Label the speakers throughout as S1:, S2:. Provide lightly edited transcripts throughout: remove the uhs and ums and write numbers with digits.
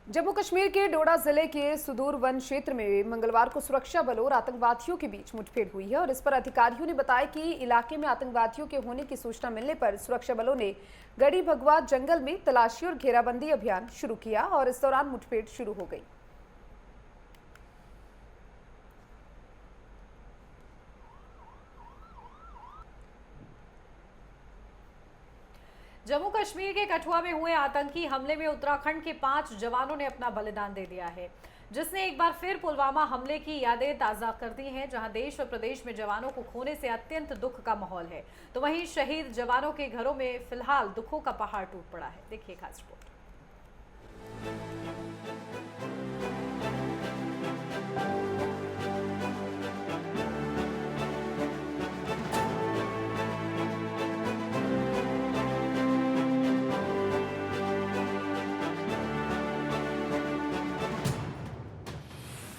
S1: जम्मू कश्मीर के डोडा जिले के सुदूर वन क्षेत्र में मंगलवार को सुरक्षा बलों और आतंकवादियों के बीच मुठभेड़ हुई है और इस पर अधिकारियों ने बताया कि इलाके में आतंकवादियों के होने की सूचना मिलने पर सुरक्षा बलों ने गढ़ी भगवा जंगल में तलाशी और घेराबंदी अभियान शुरू किया और इस दौरान मुठभेड़ शुरू हो गई।
S2: जम्मू कश्मीर के कठुआ में हुए आतंकी हमले में उत्तराखंड के 5 जवानों ने अपना बलिदान दे दिया है, जिसने एक बार फिर पुलवामा हमले की यादें ताज़ा कर दी हैं, जहां देश और प्रदेश में जवानों को खोने से अत्यंत दुख का माहौल है। तो वहीं शहीद जवानों के घरों में फिलहाल दुखों का पहाड़ टूट पड़ा है। देखिए खास रिपोर्ट।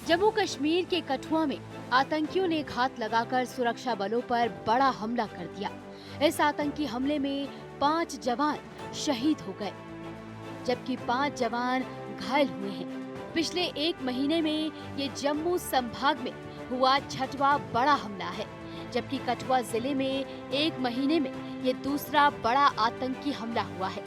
S3: जम्मू कश्मीर के कठुआ में आतंकियों ने घात लगाकर सुरक्षा बलों पर बड़ा हमला कर दिया। इस आतंकी हमले में 5 जवान शहीद हो गए, जबकि 5 जवान घायल हुए हैं। पिछले 1 महीने में ये जम्मू संभाग में हुआ 6वां बड़ा हमला है, जबकि कठुआ जिले में 1 महीने में ये दूसरा बड़ा आतंकी हमला हुआ है।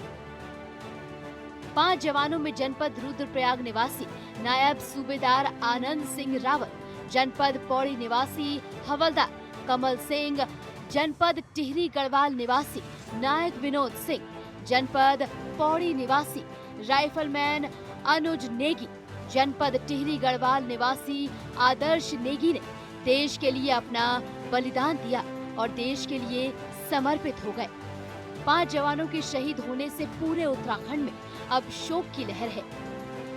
S3: 5 जवानों में जनपद रुद्रप्रयाग निवासी नायब सूबेदार आनंद सिंह रावत, जनपद पौड़ी निवासी हवलदार कमल सिंह, जनपद टिहरी गढ़वाल निवासी नायक विनोद सिंह, जनपद पौड़ी निवासी राइफलमैन अनुज नेगी, जनपद टिहरी गढ़वाल निवासी आदर्श नेगी ने देश के लिए अपना बलिदान दिया और देश के लिए समर्पित हो गए। 5 जवानों के शहीद होने से पूरे उत्तराखंड में अब शोक की लहर है।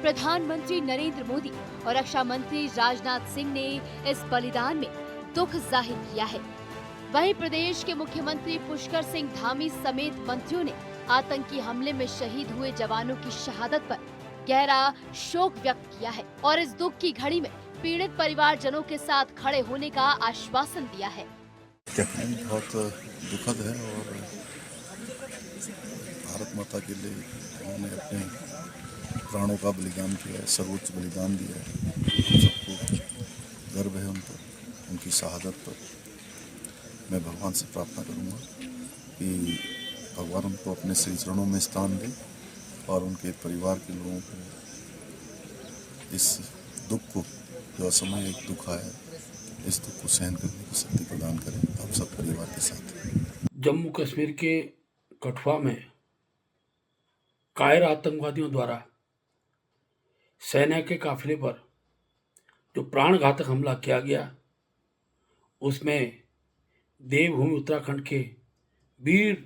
S3: प्रधानमंत्री नरेंद्र मोदी और रक्षा मंत्री राजनाथ सिंह ने इस बलिदान में दुख जाहिर किया है। वहीं प्रदेश के मुख्यमंत्री पुष्कर सिंह धामी समेत मंत्रियों ने आतंकी हमले में शहीद हुए जवानों की शहादत पर गहरा शोक व्यक्त किया है और इस दुख की घड़ी में पीड़ित परिवारजनों के साथ खड़े होने का आश्वासन दिया है।
S4: बहुत दुखद है और भारत माता के लिए उन्होंने अपने प्राणों का बलिदान किया है, सर्वोच्च बलिदान दिया है। हम सबको गर्व है उन पर, उनकी शहादत पर। मैं भगवान से प्रार्थना करूंगा कि भगवान उनको अपने श्री चरणों में स्थान दे और उनके परिवार के लोगों को इस दुख को, जो असामयिक दुख आया, इस दुख को सहन करने की शक्ति प्रदान करें। आप सब परिवार के साथ।
S5: जम्मू कश्मीर के कठुआ में कायर आतंकवादियों द्वारा सेना के काफिले पर जो प्राणघातक हमला किया गया, उसमें देवभूमि उत्तराखंड के वीर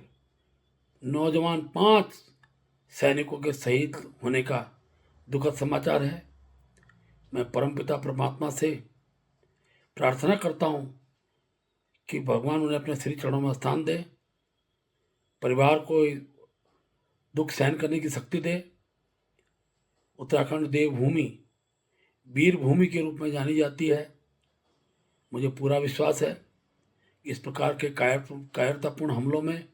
S5: नौजवान 5 सैनिकों के शहीद होने का दुखद समाचार है। मैं परमपिता परमात्मा से प्रार्थना करता हूं कि भगवान उन्हें अपने श्री चरणों में स्थान दे, परिवार को दुख सहन करने की शक्ति दे। उत्तराखंड देवभूमि वीर भूमि के रूप में जानी जाती है। मुझे पूरा विश्वास है कि इस प्रकार के कायरतापूर्ण हमलों में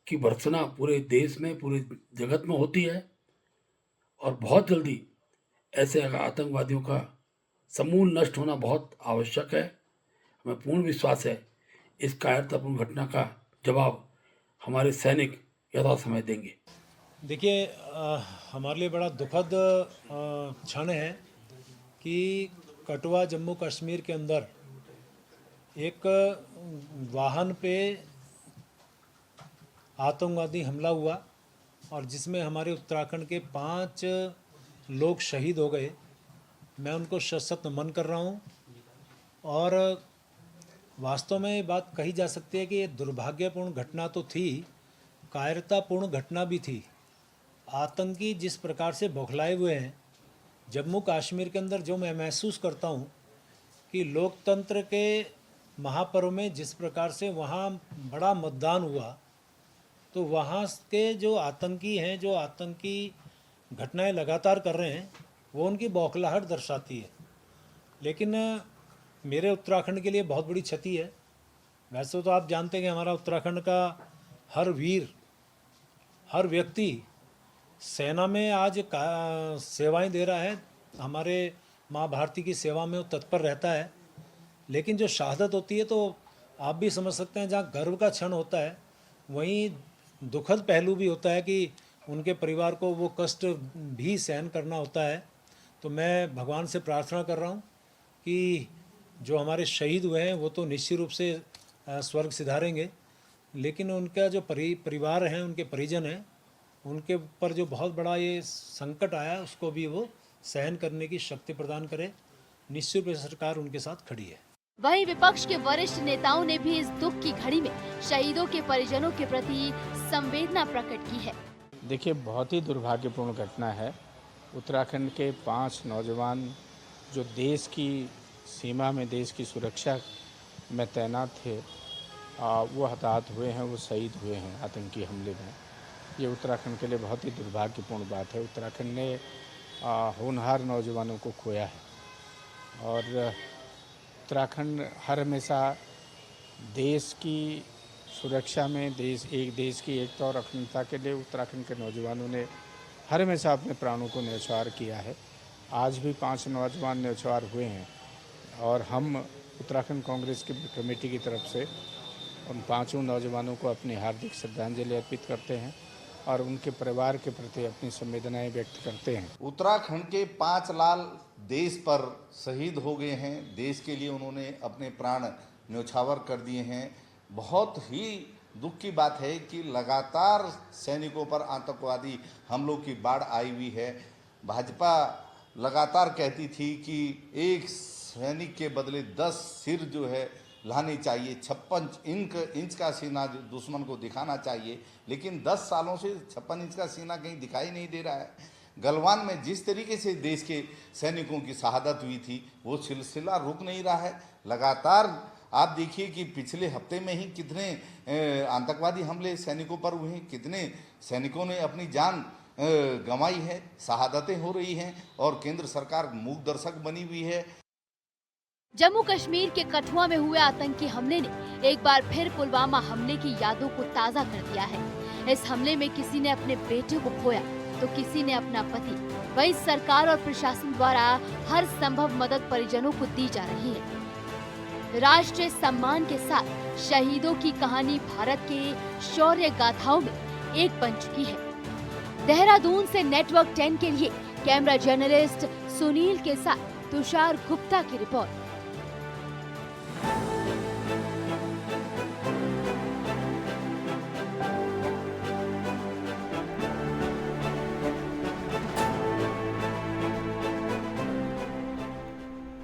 S5: की भर्त्सना पूरे देश में, पूरे जगत में होती है और बहुत जल्दी ऐसे आतंकवादियों का समूल नष्ट होना बहुत आवश्यक है। हमें पूर्ण विश्वास है इस कायरतापूर्ण घटना का जवाब हमारे सैनिक यथा समय देंगे।
S6: देखिए, हमारे लिए बड़ा दुखद क्षण है कि कठुआ जम्मू कश्मीर के अंदर एक वाहन पे आतंकवादी हमला हुआ और जिसमें हमारे उत्तराखंड के 5 लोग शहीद हो गए। मैं उनको शत नमन कर रहा हूँ और वास्तव में ये बात कही जा सकती है कि ये दुर्भाग्यपूर्ण घटना तो थी, कायरतापूर्ण घटना भी थी। आतंकी जिस प्रकार से बौखलाए हुए हैं जम्मू कश्मीर के अंदर, जो मैं महसूस करता हूँ कि लोकतंत्र के महापर्व में जिस प्रकार से वहाँ बड़ा मतदान हुआ, तो वहाँ के जो आतंकी हैं, जो आतंकी घटनाएं लगातार कर रहे हैं, वो उनकी बौखलाहट दर्शाती है। लेकिन मेरे उत्तराखंड के लिए बहुत बड़ी क्षति है। वैसे तो आप जानते हैं कि हमारा उत्तराखंड का हर वीर, हर व्यक्ति सेना में आज सेवाएं दे रहा है, हमारे माँ भारती की सेवा में वो तत्पर रहता है। लेकिन जो शहादत होती है तो आप भी समझ सकते हैं, जहाँ गर्व का क्षण होता है वहीं दुखद पहलू भी होता है कि उनके परिवार को वो कष्ट भी सहन करना होता है। तो मैं भगवान से प्रार्थना कर रहा हूँ कि जो हमारे शहीद हुए हैं वो तो निश्चित रूप से स्वर्ग सिधारेंगे, लेकिन उनका जो परिवार हैं, उनके परिजन हैं, उनके ऊपर जो बहुत बड़ा ये संकट आया उसको भी वो सहन करने की शक्ति प्रदान करे। निश्चित रूप से सरकार उनके साथ खड़ी है।
S3: वहीं विपक्ष के वरिष्ठ नेताओं ने भी इस दुख की घड़ी में शहीदों के परिजनों के प्रति संवेदना प्रकट की है।
S7: देखिए, बहुत ही दुर्भाग्यपूर्ण घटना है। उत्तराखंड के 5 नौजवान जो देश की सीमा में, देश की सुरक्षा में तैनात थे, वो हताहत हुए हैं, वो शहीद हुए हैं आतंकी हमले में। ये उत्तराखंड के लिए बहुत ही दुर्भाग्यपूर्ण बात है। उत्तराखंड ने होनहार नौजवानों को खोया है और उत्तराखंड हर हमेशा देश की सुरक्षा में, देश की एकता और अखंडता के लिए उत्तराखंड के नौजवानों ने हर हमेशा अपने प्राणों को न्यौछावर किया है। आज भी 5 नौजवान न्यौछावर हुए हैं और हम उत्तराखंड कांग्रेस की कमेटी की तरफ से उन 5 नौजवानों को अपनी हार्दिक श्रद्धांजलि अर्पित करते हैं और उनके परिवार के प्रति अपनी संवेदनाएं व्यक्त करते हैं।
S8: उत्तराखंड के 5 लाल देश पर शहीद हो गए हैं। देश के लिए उन्होंने अपने प्राण न्यौछावर कर दिए हैं। बहुत ही दुख की बात है कि लगातार सैनिकों पर आतंकवादी हमलों की बाढ़ आई हुई है। भाजपा लगातार कहती थी कि एक सैनिक के बदले 10 सिर जो है लानी चाहिए, 56 इंच का सीना दुश्मन को दिखाना चाहिए, लेकिन 10 सालों से 56 इंच का सीना कहीं दिखाई नहीं दे रहा है। गलवान में जिस तरीके से देश के सैनिकों की शहादत हुई थी वो सिलसिला रुक नहीं रहा है। लगातार आप देखिए कि पिछले हफ्ते में ही कितने आतंकवादी हमले सैनिकों पर हुए हैं, कितने सैनिकों ने अपनी जान गंवाई है, शहादतें हो रही हैं और केंद्र सरकार मूक दर्शक बनी हुई है।
S3: जम्मू कश्मीर के कठुआ में हुए आतंकी हमले ने एक बार फिर पुलवामा हमले की यादों को ताज़ा कर दिया है। इस हमले में किसी ने अपने बेटे को खोया तो किसी ने अपना पति। वहीं सरकार और प्रशासन द्वारा हर संभव मदद परिजनों को दी जा रही है। राष्ट्रीय सम्मान के साथ शहीदों की कहानी भारत के शौर्य गाथाओं में एक बन चुकी है। देहरादून से नेटवर्क 10 के लिए कैमरा जर्नलिस्ट सुनील के साथ तुषार गुप्ता की रिपोर्ट।